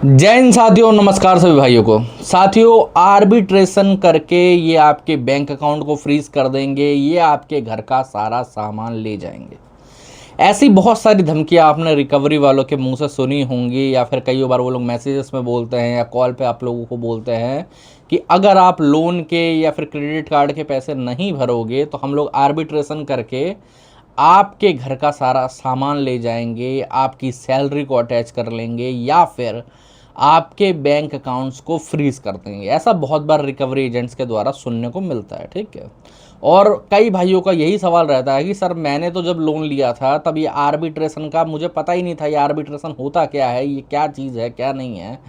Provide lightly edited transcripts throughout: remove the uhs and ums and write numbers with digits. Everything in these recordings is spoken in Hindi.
जय हिंद साथियों, नमस्कार सभी भाइयों को। साथियों, आर्बिट्रेशन करके ये आपके बैंक अकाउंट को फ्रीज कर देंगे, ये आपके घर का सारा सामान ले जाएंगे। ऐसी बहुत सारी धमकियां आपने रिकवरी वालों के मुंह से सुनी होंगी, या फिर कई बार वो लोग मैसेजेस में बोलते हैं या कॉल पे आप लोगों को बोलते हैं कि अगर आप लोन के या फिर क्रेडिट कार्ड के पैसे नहीं भरोगे तो हम लोग आर्बिट्रेशन करके आपके घर का सारा सामान ले जाएंगे, आपकी सैलरी को अटैच कर लेंगे, या फिर आपके बैंक अकाउंट्स को फ्रीज कर देंगे। ऐसा बहुत बार रिकवरी एजेंट्स के द्वारा सुनने को मिलता है, ठीक है। और कई भाइयों का यही सवाल रहता है कि सर, मैंने तो जब लोन लिया था तब ये आर्बिट्रेशन का मुझे पता ही नहीं था, ये आर्बिट्रेशन होता क्या है, ये क्या चीज़ है, क्या नहीं है।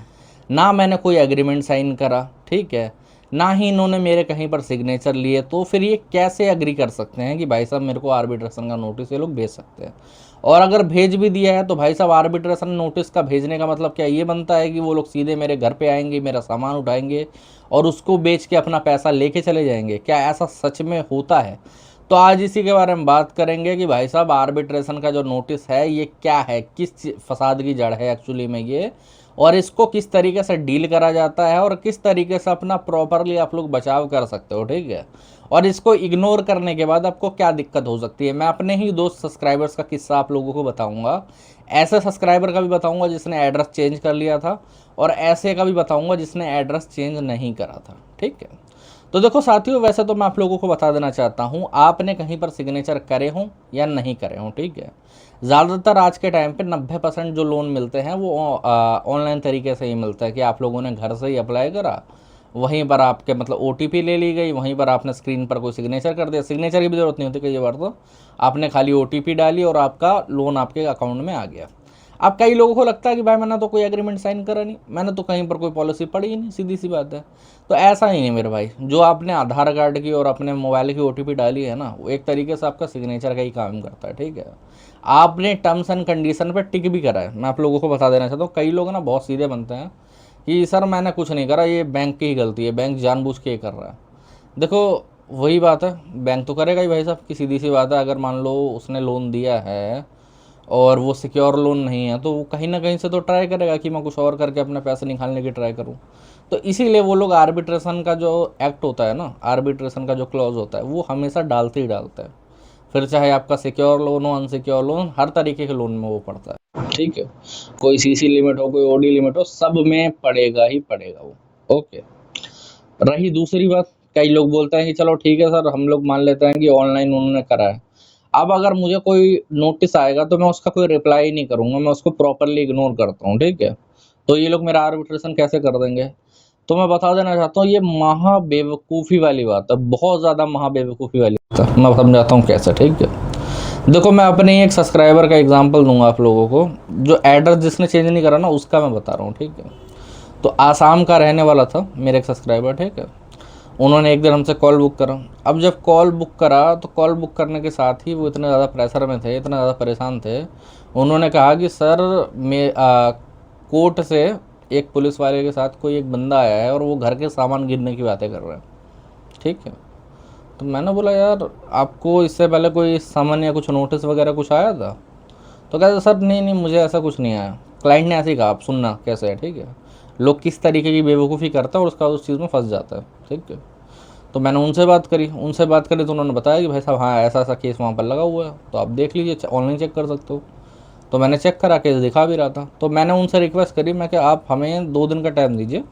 ना मैंने कोई एग्रीमेंट साइन करा, ठीक है, ना ही इन्होंने मेरे कहीं पर सिग्नेचर लिए, तो फिर ये कैसे एग्री कर सकते हैं कि भाई साहब मेरे को आर्बिट्रेशन का नोटिस ये लोग भेज सकते हैं। और अगर भेज भी दिया है तो भाई साहब, आर्बिट्रेशन नोटिस का भेजने का मतलब क्या ये बनता है कि वो लोग सीधे मेरे घर पे आएंगे, मेरा सामान उठाएंगे और उसको बेच के अपना पैसा लेके चले जाएंगे? क्या ऐसा सच में होता है? तो आज इसी के बारे में बात करेंगे कि भाई साहब, आर्बिट्रेशन का जो नोटिस है ये क्या है, किस फसाद की जड़ है एक्चुअली में ये, और इसको किस तरीके से डील करा जाता है और किस तरीके से अपना प्रॉपरली आप लोग बचाव कर सकते हो, ठीक है। और इसको इग्नोर करने के बाद आपको क्या दिक्कत हो सकती है, मैं अपने ही दोस्त सब्सक्राइबर्स का किस्सा आप लोगों को बताऊंगा। ऐसे सब्सक्राइबर का भी बताऊंगा जिसने एड्रेस चेंज कर लिया था, और ऐसे का भी बताऊंगा जिसने एड्रेस चेंज नहीं करा था, ठीक है। तो देखो साथियों, वैसे तो मैं आप लोगों को बता देना चाहता हूँ, आपने कहीं पर सिग्नेचर करे हों या नहीं करे हों, ठीक है। ज़्यादातर आज के टाइम पे 90% जो लोन मिलते हैं वो ऑनलाइन तरीके से ही मिलता है कि आप लोगों ने घर से ही अप्लाई करा, वहीं पर आपके मतलब ओटीपी ले ली गई, वहीं पर आपने स्क्रीन पर कोई सिग्नेचर कर दिया। सिग्नेचर की भी ज़रूरत नहीं होती कई बार, तो आपने खाली ओटीपी डाली और आपका लोन आपके अकाउंट में आ गया। अब कई लोगों को लगता है कि भाई मैंने तो कोई एग्रीमेंट साइन करा नहीं, मैंने तो कहीं पर कोई पॉलिसी पढ़ी ही नहीं, सीधी सी बात है। तो ऐसा ही नहीं मेरे भाई, जो आपने आधार कार्ड की और अपने मोबाइल की ओटीपी डाली है ना, वो एक तरीके से आपका सिग्नेचर का ही काम करता है, ठीक है। आपने टर्म्स एंड कंडीशन पर टिक भी करा है। मैं आप लोगों को बता देना चाहता हूँ, कई लोग ना बहुत सीधे बनते हैं कि सर मैंने कुछ नहीं करा, ये बैंक की ही गलती है, बैंक जानबूझ के ये कर रहा है। देखो, वही बात है, बैंक तो करेगा ही भाई साहब की सीधी सी बात है। अगर मान लो उसने लोन दिया है और वो सिक्योर लोन नहीं है, तो वो कहीं ना कहीं से तो ट्राई करेगा कि मैं कुछ और करके अपने पैसे निकालने की ट्राई करूं। तो इसीलिए वो लोग आर्बिट्रेशन का जो एक्ट होता है ना, आर्बिट्रेशन का जो क्लॉज होता है, वो हमेशा डालते ही डालते हैं। फिर चाहे आपका सिक्योर लोन हो, अनसिक्योर लोन, हर तरीके के लोन में वो पड़ता है, ठीक है। कोई सीसी लिमिट हो, कोई ओडी लिमिट हो, सब में पड़ेगा ही पड़ेगा वो, ओके। रही दूसरी बात, कई लोग बोलते हैं कि चलो ठीक है सर, हम लोग मान लेते हैं कि ऑनलाइन उन्होंने करा है। अब अगर मुझे कोई नोटिस आएगा तो मैं उसका कोई रिप्लाई नहीं करूंगा, मैं उसको प्रॉपरली इग्नोर करता हूँ, ठीक है। तो ये लोग मेरा आर्बिट्रेशन कैसे कर देंगे? तो मैं बता देना चाहता हूँ, ये महा बेवकूफ़ी वाली बात है, बहुत ज़्यादा महा बेवकूफ़ी वाली बात है। मैं समझाता हूँ कैसे, ठीक है। देखो, मैं अपने ही एक सब्सक्राइबर का एग्जांपल दूंगा आप लोगों को, जो एड्रेस जिसने चेंज नहीं करा ना, उसका मैं बता रहा हूँ, ठीक है। तो आसाम का रहने वाला था मेरा एक सब्सक्राइबर, ठीक है। उन्होंने एक दिन हमसे कॉल बुक करा। अब जब कॉल बुक करा तो कॉल बुक करने के साथ ही वो इतने ज़्यादा प्रेशर में थे, इतना ज़्यादा परेशान थे। उन्होंने कहा कि सर, मैं कोर्ट से एक पुलिस वाले के साथ कोई एक बंदा आया है और वो घर के सामान गिरने की बातें कर रहे हैं, ठीक है। तो मैंने बोला, यार आपको इससे पहले कोई सामान या कुछ नोटिस वगैरह कुछ आया था? तो कहते सर नहीं नहीं, मुझे ऐसा कुछ नहीं आया। क्लाइंट ने ऐसे ही कहा, आप सुनना कैसे है, ठीक है। लोग किस तरीके की बेवकूफ़ी करता है और उसका उस चीज़ में फंस जाता है, ठीक है। तो मैंने उनसे बात करी तो उन्होंने बताया कि भाई साहब, हाँ ऐसा ऐसा केस वहाँ पर लगा हुआ है, तो आप देख लीजिए, ऑनलाइन चेक कर सकते हो। तो मैंने चेक करा, केस दिखा भी रहा था। तो मैंने उनसे रिक्वेस्ट करी, मैं कि आप हमें 2 दिन का टाइम दीजिए,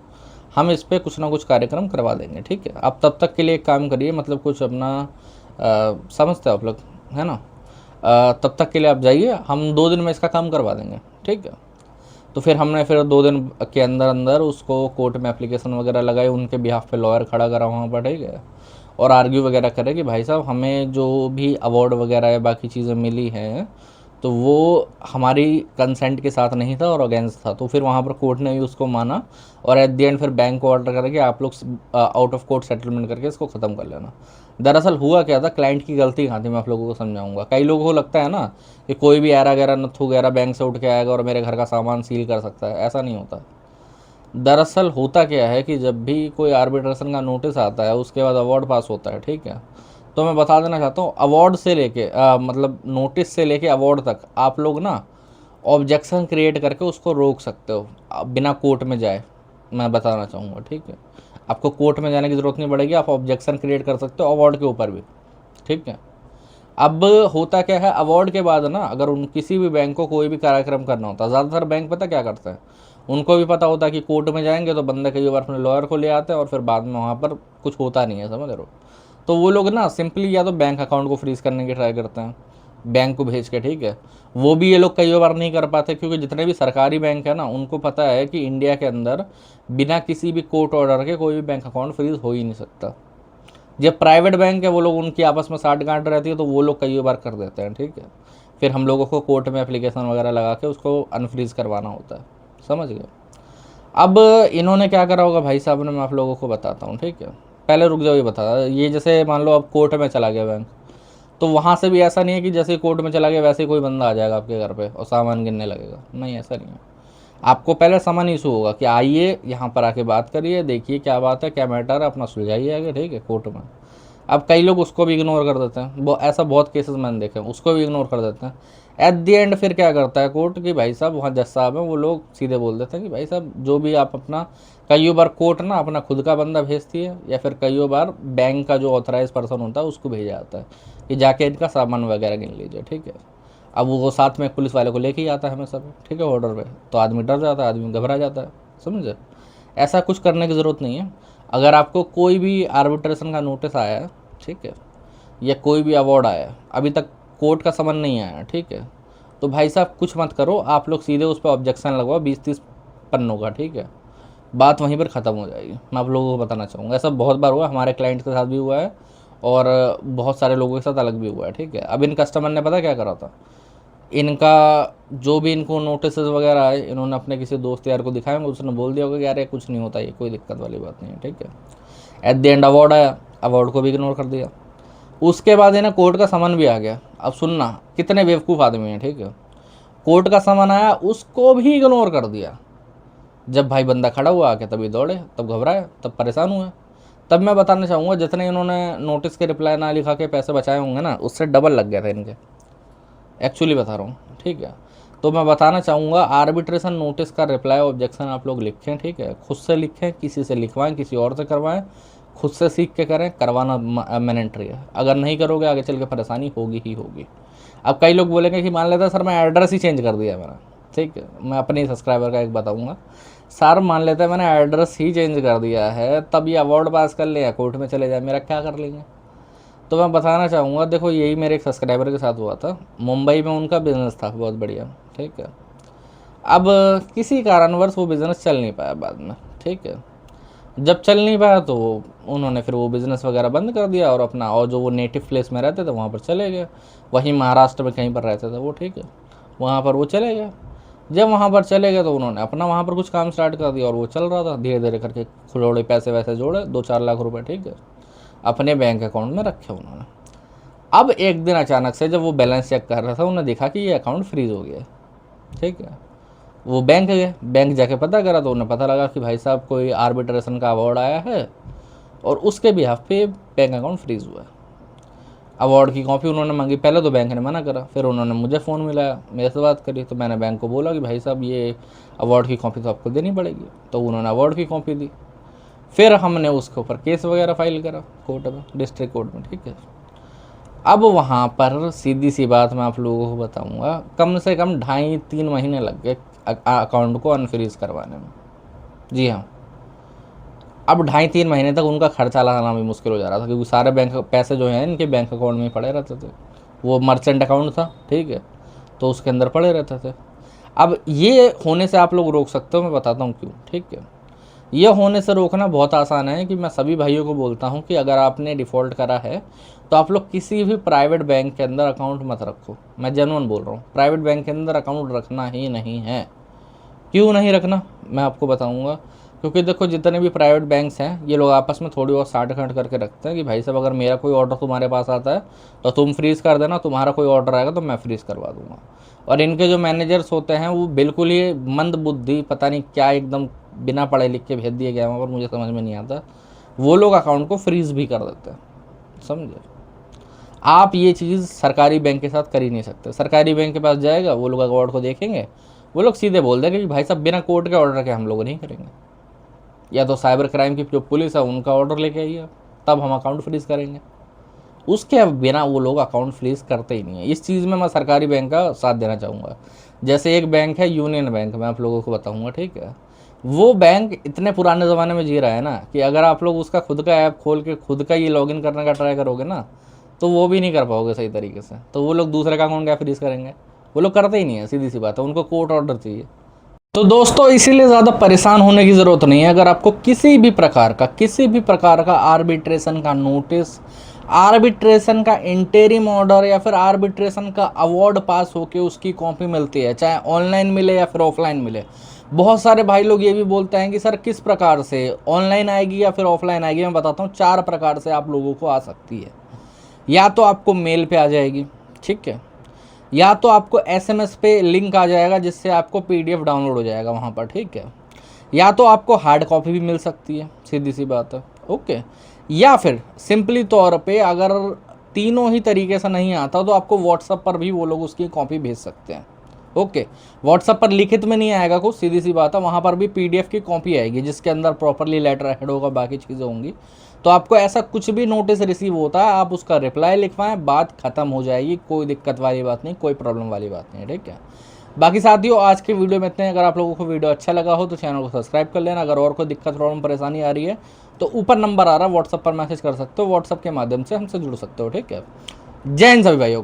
हम इस पर कुछ ना कुछ कार्यक्रम करवा देंगे, ठीक है। आप तब तक के लिए एक काम करिए, मतलब कुछ अपना समझते हो आप लोग, है ना। तब तक के लिए आप जाइए, हम 2 दिन में इसका काम करवा देंगे, ठीक है। तो फिर 2 दिन के अंदर अंदर उसको कोर्ट में एप्लीकेशन वगैरह लगाई, उनके बिहाफ पे लॉयर खड़ा करा वहाँ पर, ठीक है। और आर्ग्यू वगैरह करे कि भाई साहब, हमें जो भी अवार्ड वगैरह या बाकी चीज़ें मिली हैं तो वो हमारी कंसेंट के साथ नहीं था और अगेंस्ट था। तो फिर वहाँ पर कोर्ट ने भी उसको माना, और एट द एंड फिर बैंक को ऑर्डर करा कि आप लोग आउट ऑफ कोर्ट सेटलमेंट करके इसको ख़त्म कर लेना। दरअसल हुआ क्या था, क्लाइंट की गलती कहाँ थी, मैं आप लोगों को समझाऊंगा। कई लोगों को लगता है ना कि कोई भी ऐरा गैरा नथु गैरा बैंक से उठ के आएगा और मेरे घर का सामान सील कर सकता है, ऐसा नहीं होता। दरअसल होता क्या है कि जब भी कोई आर्बिट्रेशन का नोटिस आता है, उसके बाद अवार्ड पास होता है, ठीक है। तो मैं बता देना चाहता हूँ, अवार्ड से लेके मतलब नोटिस से लेके अवार्ड तक आप लोग ना ऑब्जेक्शन क्रिएट करके उसको रोक सकते हो, आप बिना कोर्ट में जाए, मैं बताना चाहूँगा, ठीक है। आपको कोर्ट में जाने की ज़रूरत नहीं पड़ेगी, आप ऑब्जेक्शन क्रिएट कर सकते हो अवार्ड के ऊपर भी, ठीक है। अब होता क्या है, अवार्ड के बाद ना अगर उन किसी भी बैंक को कोई भी कार्यक्रम करना होता है, ज़्यादातर बैंक पता क्या करते हैं, उनको भी पता होता है कि कोर्ट में जाएंगे तो बंदे कई बार अपने लॉयर को ले आते हैं और फिर बाद में वहाँ पर कुछ होता नहीं है, समझ रहे हो। तो वो लोग ना सिंपली या तो बैंक अकाउंट को फ्रीज करने की ट्राई करते हैं, बैंक को भेज के, ठीक है। वो भी ये लोग कई बार नहीं कर पाते, क्योंकि जितने भी सरकारी बैंक है ना उनको पता है कि इंडिया के अंदर बिना किसी भी कोर्ट ऑर्डर के कोई भी बैंक अकाउंट फ्रीज हो ही नहीं सकता। जब प्राइवेट बैंक है वो लोग उनकी आपस में साठ गांठ रहती है तो वो लोग कई बार कर देते हैं, ठीक है। फिर हम लोगों को कोर्ट में एप्लीकेशन वगैरह लगा के उसको अनफ्रीज करवाना होता है, समझ गए। अब इन्होंने क्या करा होगा भाई साहब ने, मैं आप लोगों को बताता हूँ, ठीक है। पहले रुक जाओ, ये बता, ये जैसे मान लो अब कोर्ट में चला गया बैंक, तो वहाँ से भी ऐसा नहीं है कि जैसे कोर्ट में चला गया वैसे ही कोई बंदा आ जाएगा आपके घर पे और सामान गिनने लगेगा, नहीं, ऐसा नहीं है। आपको पहले समन इशू होगा कि आइए यहाँ पर आके बात करिए, देखिए क्या बात है, क्या मैटर है, अपना सुलझाइए आगे, ठीक है, कोर्ट में। अब कई लोग उसको भी इग्नोर कर देते हैं, वो ऐसा बहुत केसेस मैंने देखे हैं, उसको भी इग्नोर कर देते हैं। एट दी एंड फिर क्या करता है कोर्ट कि भाई साहब, वहाँ जज साहब हैं, वो लोग सीधे बोल देते हैं कि भाई साहब जो भी आप अपना, कई बार कोर्ट ना अपना खुद का बंदा भेजती है या फिर कई बार बैंक का जो ऑथराइज पर्सन होता है उसको भेजा जाता है कि जाके इनका सामान वगैरह गिन लीजिए, ठीक है। अब वो साथ में पुलिस वाले को लेके ही आता है हमेशा पे, ठीक है, ऑर्डर पे, तो आदमी डर जाता है, आदमी घबरा जाता है, समझे। ऐसा कुछ करने की ज़रूरत नहीं है। अगर आपको कोई भी आर्बिट्रेशन का नोटिस आया है, ठीक है, या कोई भी अवार्ड आया है, अभी तक कोर्ट का समन नहीं आया, ठीक है, तो भाई साहब कुछ मत करो, आप लोग सीधे उस पर ऑब्जेक्शन लगवाओ 20-30 पन्नों का, ठीक है, बात वहीं पर ख़त्म हो जाएगी। मैं आप लोगों को बताना चाहूँगा, ऐसा बहुत बार हुआ, हमारे क्लाइंट के साथ भी हुआ है और बहुत सारे लोगों के साथ अलग भी हुआ है, ठीक है। अब इन कस्टमर ने पता क्या करा था, इनका जो भी इनको नोटिस वगैरह आए, इन्होंने अपने किसी दोस्त यार को दिखाया, उसने बोल दिया होगा कि यार ये कुछ नहीं होता, ये कोई दिक्कत वाली बात नहीं है, ठीक है। एट द एंड अवार्ड आया, अवार्ड को भी इग्नोर कर दिया। उसके बाद इन्हें कोर्ट का समन भी आ गया। अब सुनना कितने बेवकूफ़ आदमी हैं, ठीक है। कोर्ट का समन आया, उसको भी इग्नोर कर दिया। जब भाई बंदा खड़ा हुआ आके तभी दौड़े, तब घबराए, तब परेशान हुए। तब मैं बताना चाहूँगा, जितने इन्होंने नोटिस के रिप्लाई ना लिखा के पैसे बचाए होंगे ना, उससे डबल लग गया था इनके, एक्चुअली बता रहा हूँ, ठीक है। तो मैं बताना चाहूँगा, आर्बिट्रेशन नोटिस का रिप्लाई ऑब्जेक्शन आप लोग लिखें, ठीक है, खुद से लिखें, किसी से लिखवाएं, किसी और से करवाएं, खुद से सीख के करें, करवाना मैंडेटरी है। अगर नहीं करोगे आगे चल के परेशानी होगी ही होगी। अब कई लोग बोलेंगे कि मान लेते हैं सर मैं एड्रेस ही चेंज कर दिया मेरा, ठीक है, मैं अपने सब्सक्राइबर का एक बताऊँगा, सर मान लेते हैं मैंने एड्रेस ही चेंज कर दिया है, तब ये अवार्ड पास कर ले या कोर्ट में चले जाए, मेरा क्या कर लेंगे। तो मैं बताना चाहूँगा, देखो यही मेरे एक सब्सक्राइबर के साथ हुआ था, मुंबई में उनका बिज़नेस था बहुत बढ़िया, ठीक है। अब किसी कारणवश वो बिज़नेस चल नहीं पाया बाद में, ठीक है। जब चल नहीं पाया तो उन्होंने फिर वो बिज़नेस वगैरह बंद कर दिया और अपना, और जो वो नेटिव प्लेस में रहते थे वहाँ पर चले गए, वहीं महाराष्ट्र में कहीं पर रहते थे वो, ठीक है, वहाँ पर वो चले गए। जब वहाँ पर चले गए तो उन्होंने अपना वहाँ पर कुछ काम स्टार्ट कर दिया और वो चल रहा था, धीरे धीरे करके खुलोड़े पैसे वैसे जोड़े, 2-4 लाख रुपए, ठीक है, अपने बैंक अकाउंट में रखे उन्होंने। अब एक दिन अचानक से जब वो बैलेंस चेक कर रहा था, उन्होंने देखा कि ये अकाउंट फ्रीज हो गया, ठीक है। वो बैंक गए, बैंक जाके पता करा तो उन्हें पता लगा कि भाई साहब कोई आर्बिट्रेशन का अवार्ड आया है और उसके बिहाफ पे बैंक अकाउंट फ्रीज हुआ है। अवार्ड की कॉपी उन्होंने मांगी, पहले तो बैंक ने मना करा, फिर उन्होंने मुझे फ़ोन मिलाया, मेरे से बात करी, तो मैंने बैंक को बोला कि भाई साहब ये अवार्ड की कॉपी तो आपको देनी पड़ेगी, तो उन्होंने अवार्ड की कॉपी दी। फिर हमने उसके ऊपर केस वगैरह फाइल करा कोर्ट में, डिस्ट्रिक्ट कोर्ट में, ठीक है। अब वहाँ पर सीधी सी बात मैं आप लोगों को बताऊँगा, कम से कम 2.5-3 महीने लग गए अकाउंट को अनफ्रीज करवाने में। जी हाँ, अब 2.5-3 महीने तक उनका खर्चा लाना भी मुश्किल हो जा रहा था, क्योंकि सारे बैंक पैसे जो हैं इनके बैंक अकाउंट में ही पड़े रहते थे। वो मर्चेंट अकाउंट था, ठीक है, तो उसके अंदर पड़े रहते थे। अब ये होने से आप लोग रोक सकते हो, मैं बताता हूँ क्यों, ठीक है। ये होने से रोकना बहुत आसान है कि मैं सभी भाइयों को बोलता हूँ कि अगर आपने डिफ़ॉल्ट करा है तो आप लोग किसी भी प्राइवेट बैंक के अंदर अकाउंट मत रखो। मैं जेन्युइन बोल रहा हूँ, प्राइवेट बैंक के अंदर अकाउंट रखना ही नहीं है। क्यों नहीं रखना, मैं आपको बताऊँगा। क्योंकि देखो जितने भी प्राइवेट बैंक्स हैं ये लोग आपस में थोड़ी बहुत साठ गांठ करके रखते हैं कि भाई साहब अगर मेरा कोई ऑर्डर तुम्हारे पास आता है तो तुम फ्रीज़ कर देना, तुम्हारा कोई ऑर्डर आएगा तो मैं फ्रीज़ करवा दूंगा। और इनके जो मैनेजर्स होते हैं वो बिल्कुल ही मंद बुद्धि, पता नहीं क्या, एकदम बिना पढ़े लिख के भेज दिए गए वहाँ पर, मुझे समझ में नहीं आता। वो लोग अकाउंट को फ्रीज़ भी कर देते हैं, समझे। आप ये चीज़ सरकारी बैंक के साथ कर ही नहीं सकते। सरकारी बैंक के पास जाएगा, वो लोग अकाउंट को देखेंगे, वो लोग सीधे बोल देंगे कि भाई साहब बिना कोर्ट के ऑर्डर के हम लोग नहीं करेंगे, या तो साइबर क्राइम की जो पुलिस है उनका ऑर्डर लेके आइए, तब हम अकाउंट फ्रीज करेंगे। उसके बिना वो लोग अकाउंट फ्रीज करते ही नहीं है। इस चीज़ में मैं सरकारी बैंक का साथ देना चाहूँगा। जैसे एक बैंक है यूनियन बैंक, मैं आप लोगों को बताऊँगा, ठीक है। वो बैंक इतने पुराने ज़माने में जी रहा है ना कि अगर आप लोग उसका खुद का ऐप खोल के खुद का ये लॉगिन करने का ट्राई करोगे ना, तो वो भी नहीं कर पाओगे सही तरीके से। तो वो लोग दूसरे का अकाउंट क्या फ्रीज करेंगे? वो लोग करते ही नहीं है, सीधी सी बात है, उनको कोर्ट ऑर्डर चाहिए। तो दोस्तों इसीलिए ज़्यादा परेशान होने की ज़रूरत नहीं है। अगर आपको किसी भी प्रकार का आर्बिट्रेशन का नोटिस, आर्बिट्रेशन का इंटरिम ऑर्डर या फिर आर्बिट्रेशन का अवार्ड पास होके उसकी कॉपी मिलती है, चाहे ऑनलाइन मिले या फिर ऑफलाइन मिले। बहुत सारे भाई लोग ये भी बोलते हैं कि सर किस प्रकार से ऑनलाइन आएगी या फिर ऑफलाइन आएगी। मैं बताता हूँ, 4 प्रकार से आप लोगों को आ सकती है। या तो आपको मेल पे आ जाएगी, ठीक है, या तो आपको एसएमएस पे लिंक आ जाएगा जिससे आपको पीडीएफ डाउनलोड हो जाएगा वहाँ पर, ठीक है, या तो आपको हार्ड कॉपी भी मिल सकती है, सीधी सी बात है, ओके। या फिर सिंपली तौर पे अगर तीनों ही तरीके से नहीं आता तो आपको व्हाट्सएप पर भी वो लोग उसकी कॉपी भेज सकते हैं, ओके। व्हाट्सएप पर लिखित में नहीं आएगा कुछ, सीधी सी बात है, वहाँ पर भी पीडीएफ की कॉपी आएगी जिसके अंदर प्रॉपरली लेटर हेड होगा, बाकी चीज़ें होंगी। तो आपको ऐसा कुछ भी नोटिस रिसीव होता है, आप उसका रिप्लाई लिखवाएं, बात खत्म हो जाएगी, कोई दिक्कत वाली बात नहीं, कोई प्रॉब्लम वाली बात नहीं, ठीक है। बाकी साथियों आज के वीडियो में इतने। अगर आप लोगों को वीडियो अच्छा लगा हो तो चैनल को सब्सक्राइब कर लेना। अगर और कोई दिक्कत प्रॉब्लम परेशानी आ रही है तो ऊपर नंबर आ रहा है, व्हाट्सएप पर मैसेज कर सकते हो, व्हाट्सएप के माध्यम से हमसे जुड़ सकते हो, ठीक है। जय हिंद सभी भाइयों।